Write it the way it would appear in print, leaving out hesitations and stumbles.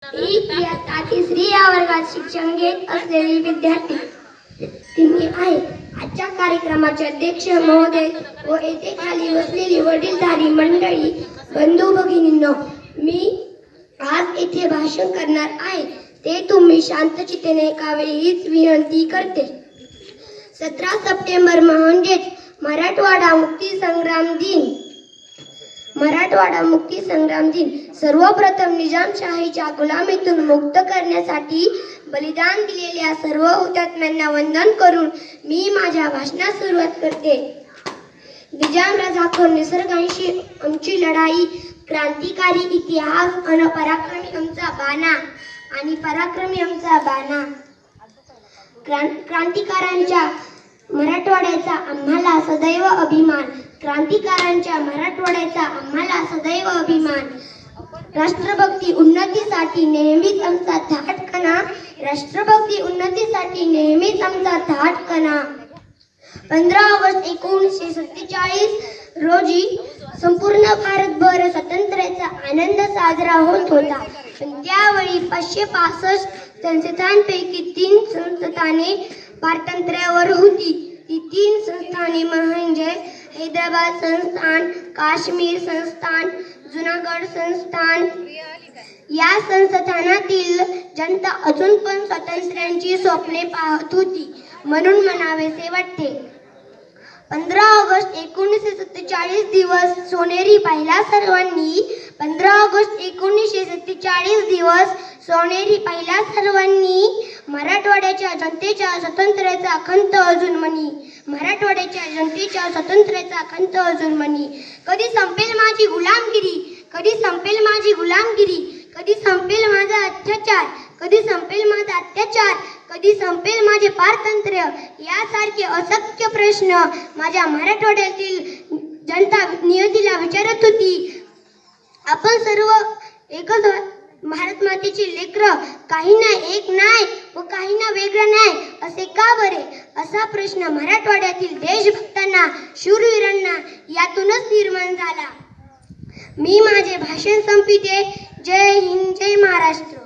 ही इयत्ता तिसरी या वर्गात शिक्षण घेत असलेली विद्यार्थी तिन्ही आहे. आजच्या कार्यक्रमाचे अध्यक्ष महोदय व येथे खाली बसलेली वडीलधारी मंडळी, बंधू भगिनींनो, मी आज येथे भाषण करणार आहे ते तुम्ही शांतचित्तेने ऐकावे हीच विनंती करते. 17 सप्टेंबर म्हणजेच मराठवाडा मुक्ती संग्राम दिन सर्वप्रथम निजामशाहीच्या गुलामीतून मुक्त करण्यासाठी बलिदान दिलेल्या सर्व हुतात्म्यांना वंदन करून मी माझ्या भाषणास सुरुवात करते. निजाम राजाखोर निसर्गाशी आमची लढाई, क्रांतिकारी इतिहास अन पराक्रमी आमचा बाणा आणि पराक्रमी आमचा बाणा. क्रांतिकारांच्या मराठवाड्याचा आम्हाला सदैव अभिमान. क्रांतिकारांच्या मराठवाड्याचा आम्हाला सदैव अभिमान. राष्ट्रभक्ती उन्नतीसाठी नेहमीच आमचा थाटकणा. राष्ट्रभक्ती उन्नतीसाठी नेहमीच आमचा थाटकणा. 15 ऑगस्ट 1947 रोजी संपूर्ण भारतभर स्वातंत्र्याचा आनंद साजरा होत होता. पण त्यावेळी 565 संस्थांपैकी 3 संस्थाने पारतंत्र्यावर होती. ती 3 संस्थाने म्हणजे हैदराबाद संस्थान, काश्मीर संस्थान, जुनागड संस्थान. या संस्थानातील जनता अजून पण स्वातंत्र्याची स्वप्ने पाहत होती म्हणून म्हणावेसे वाटते. 15 ऑगस्ट 1947 दिवस सोनेरी पाहिला सर्वांनी. 15 ऑगस्ट 1947 दिवस सोनेरी पाहिला सर्वांनी. मराठवाड्याच्या जनतेच्या स्वातंत्र्याचा खंत अजून मनी. मराठवाड्याच्या जनतेच्या स्वातंत्र्याचा खंत अजून मनी. कधी संपेल माझी गुलामगिरी. कधी संपेल माझी गुलामगिरी. कधी संपेल माझा अत्याचार. कधी संपेल माझा अत्याचार. कधी संपेल माझे पारतंत्र्य. यासारखे असंख्य प्रश्न माझ्या मराठवाड्यातील जनता नियतीला विचारत होती. आपण सर्व एकच भारत मातेची लेकरं, काहींना एक नाही व काहींना वेगळं नाही असे का बरे? असा प्रश्न मराठवाड्यातील देशभक्तांना, शूरवीरांना यातूनच निर्माण झाला. मी माझे भाषण संपविते. जय हिंद, जय महाराष्ट्र.